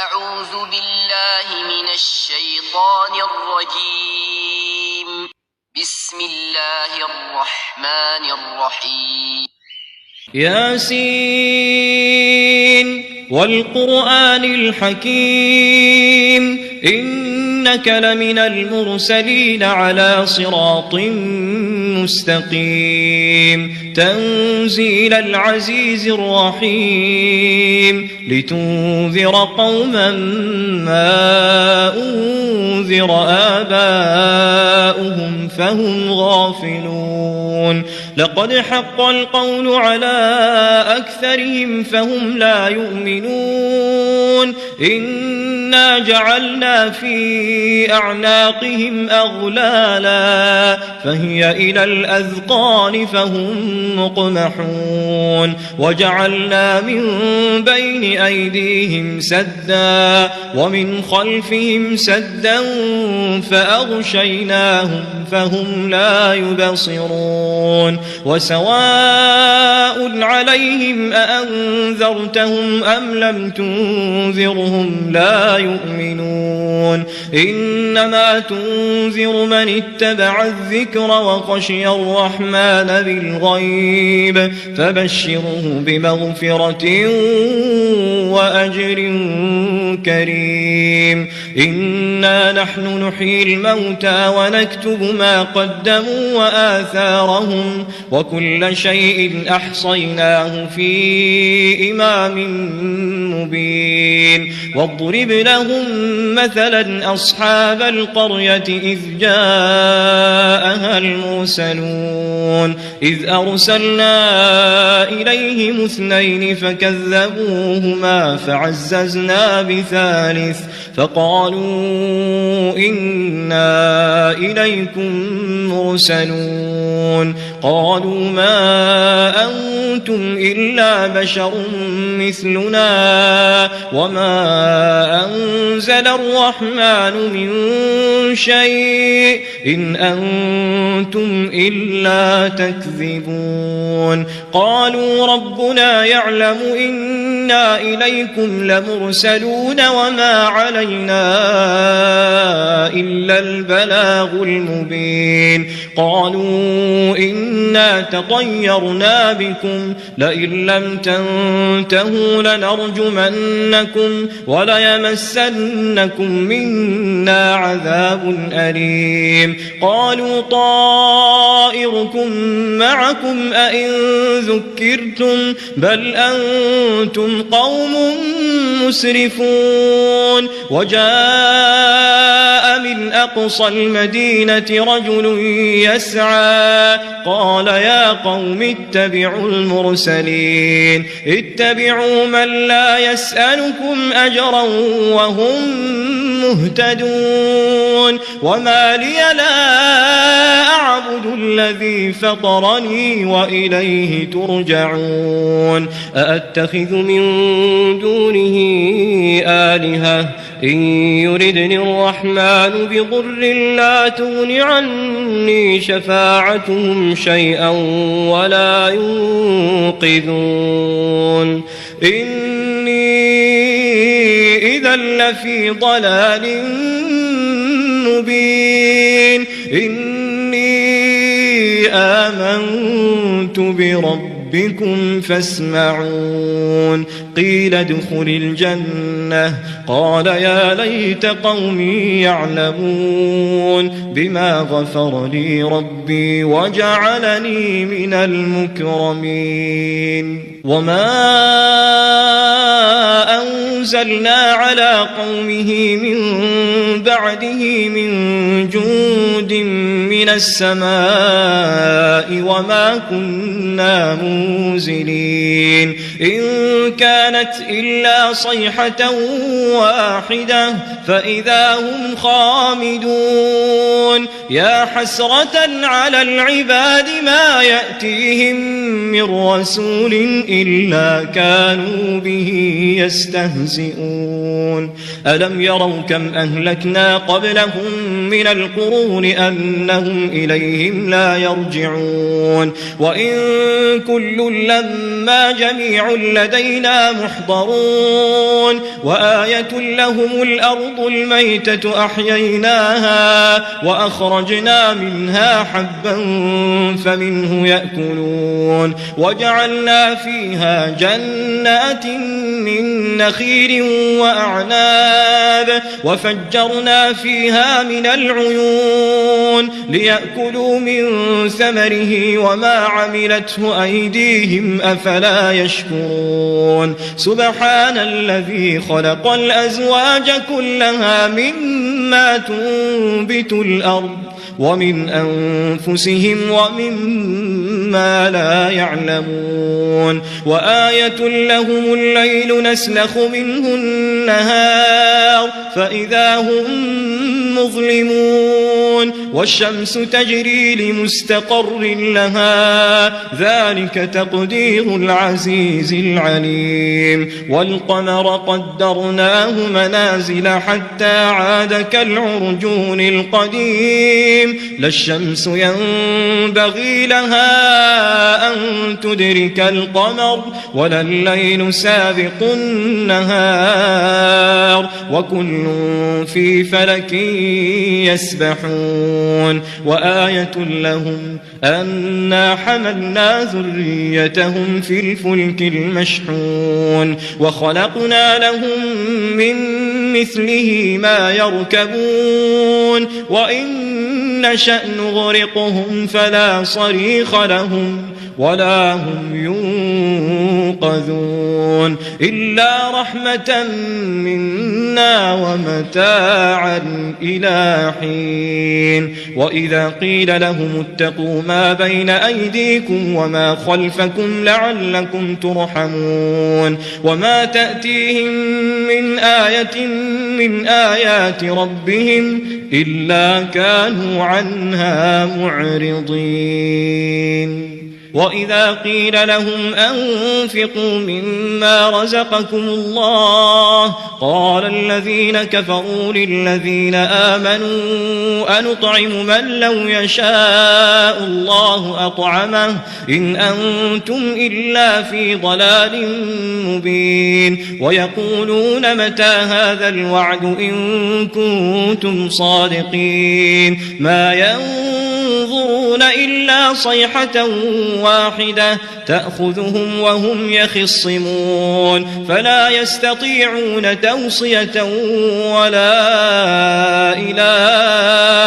أعوذ بالله من الشيطان الرجيم. بسم الله الرحمن الرحيم. ياسين والقرآن الحكيم إنك لمن المرسلين على صراط مستقيم تنزيل العزيز الرحيم لتنذر قوما ما أنذر آباؤهم فهم غافلون لقد حق القول على أكثرهم فهم لا يؤمنون إنا جعلنا في أعناقهم أغلالا فهي إلى الأذقان فهم مقمحون وجعلنا من بين أيديهم سدا ومن خلفهم سدا فأغشيناهم فهم لا يبصرون وسواء عليهم أأنذرتهم أم لم تنذرهم لا يؤمنون إنما تنذر من اتبع الذكر وخشي الرحمن بالغيب فبشره بمغفرة وأجر كريم إنا نحن نحيي الموتى ونكتب ما قدموا وآثارهم وكل شيء أحصيناه في إمام مبين واضرب لهم مثلا أصحاب القرية إذ جاءها المرسلون إذ أرسلنا إليهم اثنين فكذبوهما فعززنا بثالث فقالوا إنا إليكم مرسلون قالوا ما أنتم إلا بشر مثلنا وما أنزل الرحمن من شيء إن أنتم إلا تكذبون قالوا ربنا يعلم إنا إليكم لمرسلون وما علينا إلا البلاغ المبين قالوا إنا تطيرنا بكم لئن لم تنتهوا لنرجمنكم وليمسنكم منا عذاب أليم قالوا طائركم معكم أئن ذكرتم بل أنتم قوم مسرفون وجاء من أقصى المدينة رجل يسعى قال يا قوم اتبعوا المرسلين اتبعوا من لا يسألكم أجرا وهم مهتدون وما لي لا أعبد الذي فطرني وإليه ترجعون أأتخذ من دونه آلهة إن يردني الرحمن بضر لا تغن عني شفاعتهم شيئا ولا ينقذون إني إذا لفي ضلال مبين إني آمنت بربكم فاسمعون قيل ادخل الجنة قال يا ليت قومي يعلمون بما غفر لي ربي وجعلني من المكرمين وما أنزلنا على قومه من بعده من جند من السماء وما كنا منزلين إن كانت إلا صيحة واحدة فإذا هم خامدون يا حسرة على العباد ما يأتيهم من رسول إلا كانوا به يستهزئون ألم يروا كم أهلكنا قبلهم من القرون أنهم إليهم لا يرجعون وإن كل كل لما جميع لدينا محضرون وآية لهم الأرض الميتة أحييناها وأخرجنا منها حبا فمنه يأكلون وجعلنا فيها جنات من نخيل وأعناب وفجرنا فيها من العيون ليأكلوا من ثمره وما عملته أيديهم أفلا يشكرون سبحان الذي خلق الأزواج كلها مما تنبت الأرض ومن أنفسهم ومما لا يعلمون وآية لهم الليل نسلخ منه النهار فإذا هم مظلمون والشمس تجري لمستقر لها ذلك تقدير العزيز العليم والقمر قدرناه منازل حتى عاد كالعرجون القديم لا الشمس ينبغي لها أن تدرك القمر ولا الليل سابق النهار وكل في فلك يسبحون وآية لهم أنا حملنا ذريتهم في الفلك المشحون وخلقنا لهم من مثله ما يركبون وإن نشأ نغرقهم فلا صريخ لهم ولا هم ينقذون إلا رحمة منا ومتاعا إلى حين وإذا قيل لهم اتقوا ما بين أيديكم وما خلفكم لعلكم ترحمون وما تأتيهم من آية من آيات ربهم إلا كانوا عنها معرضين وإذا قيل لهم أنفقوا مما رزقكم الله قال الذين كفروا للذين آمنوا أنطعم من لو يشاء الله أطعمه إن أنتم إلا في ضلال مبين ويقولون متى هذا الوعد إن كنتم صادقين ما ينظرون إلا صيحة واحدة تأخذهم وهم يخصمون فلا يستطيعون توصية ولا إلى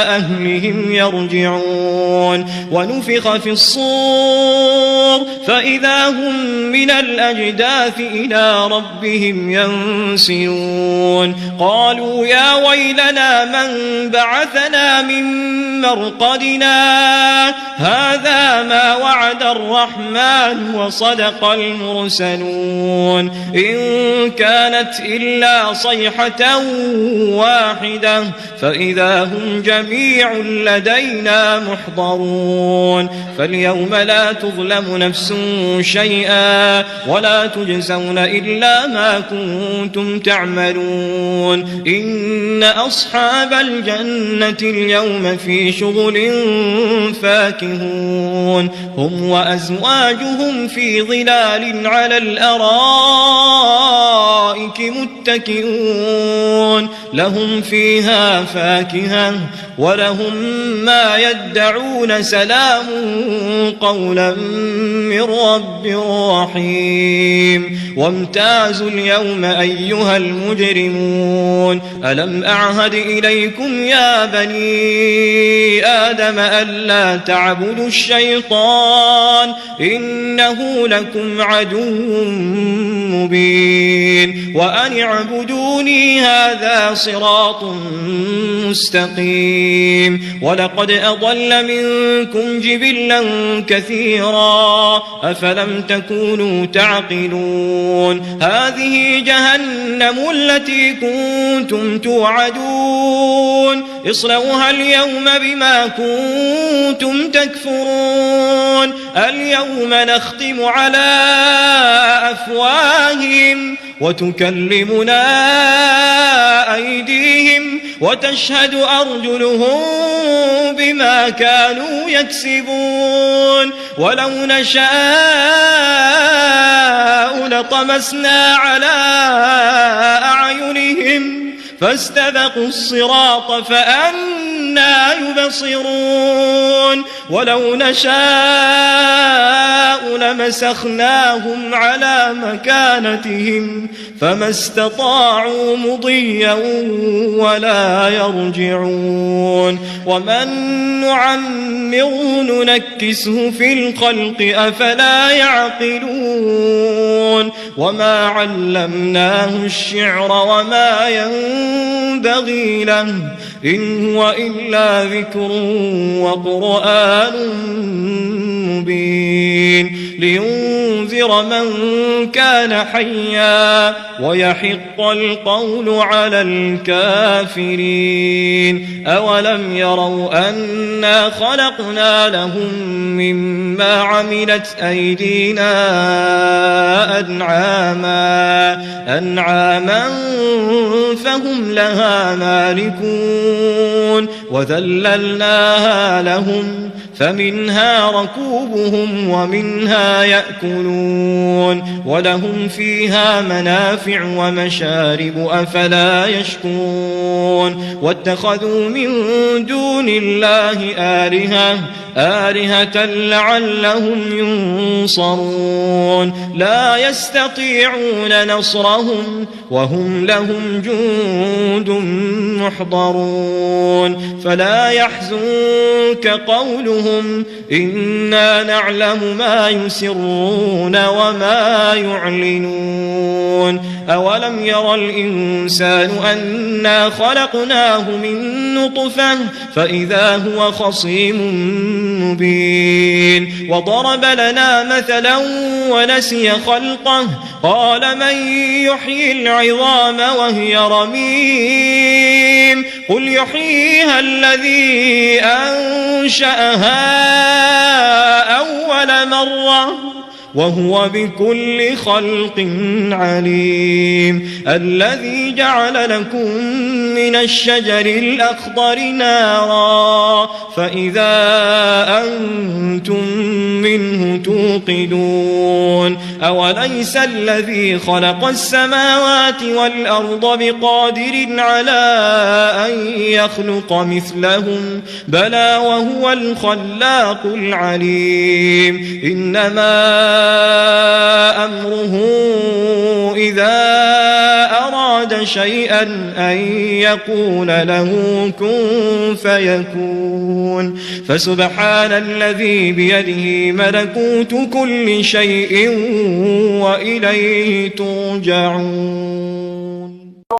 أهلهم يرجعون ونفخ في الصور فإذا هم من الأجداث إلى ربهم ينسلون قالوا يا ويلنا من بعثنا من مرقدنا هذا ما وعد الرحمن وصدق المرسلون إن كانت إلا صيحة واحدة فإذا هم جميع لدينا محضرون فاليوم لا تظلم نفس شيئا ولا تجزون إلا ما كنتم تعملون إن أصحاب الجنة اليوم في شغل فاكهون هم وأزواجهم في ظلال على الأرائك متكئون لهم فيها فاكهة ولهم ما يدعون سلام قولا من رب رحيم وامتازوا اليوم أيها المجرمون ألم أعهد إليكم يا بني آدم ألا تعبدوا الشيطان إنه لكم عدو مبين وأن اعبدوني هذا صراط مستقيم ولقد أضل منكم جبلا كثيرا أفلم تكونوا تعقلون هذه جهنم التي كنتم توعدون اصلوها اليوم بما كنتم تكفرون اليوم نختم على أفواههم وتكلمنا أيديهم وتشهد أرجلهم بما كانوا يكسبون ولو نشاء لطمسنا على أعينهم فاستبقوا الصراط فأنى يبصرون ولو نشاء لمسخناهم على مكانتهم فما استطاعوا مضيا ولا يرجعون ومن نعمره ننكسه في الخلق أفلا يعقلون وما علمناه الشعر وما ينبغي له إن هو إلا ذكر وقرآن مبين لينذر من كان حيا ويحق القول على الكافرين أولم يروا أنا خلقنا لهم مما عملت أيدينا أنعاما فهم لها مالكون وذللناها لهم فمنها ركوبهم ومنها يأكلون ولهم فيها منافع ومشارب أفلا يشكرون واتخذوا من دون الله آلهة لعلهم ينصرون لا يستطيعون نصرهم وهم لهم جند محضرون فلا يحزنك قولهم إنا نعلم ما يسرون وما يعلنون أولم ير الإنسان أنا خلقناه من نطفة فإذا هو خصيم مبين وضرب لنا مثلا ونسي خلقه قال من يحيي العظام وهي رميم قل يحييها الذي أنشأها أول مرة وهو بكل خلق عليم الذي جعل لكم من الشجر الأخضر نارا فإذا أنتم منه توقدون أوليس الذي خلق السماوات والأرض بقادر على أن يخلق مثلهم بلى وهو الخلاق العليم إنما أمره إذا أراد شيئا أن يقول له كن فيكون فسبحان الذي بيده ملكوت كل شيء وإليه ترجعون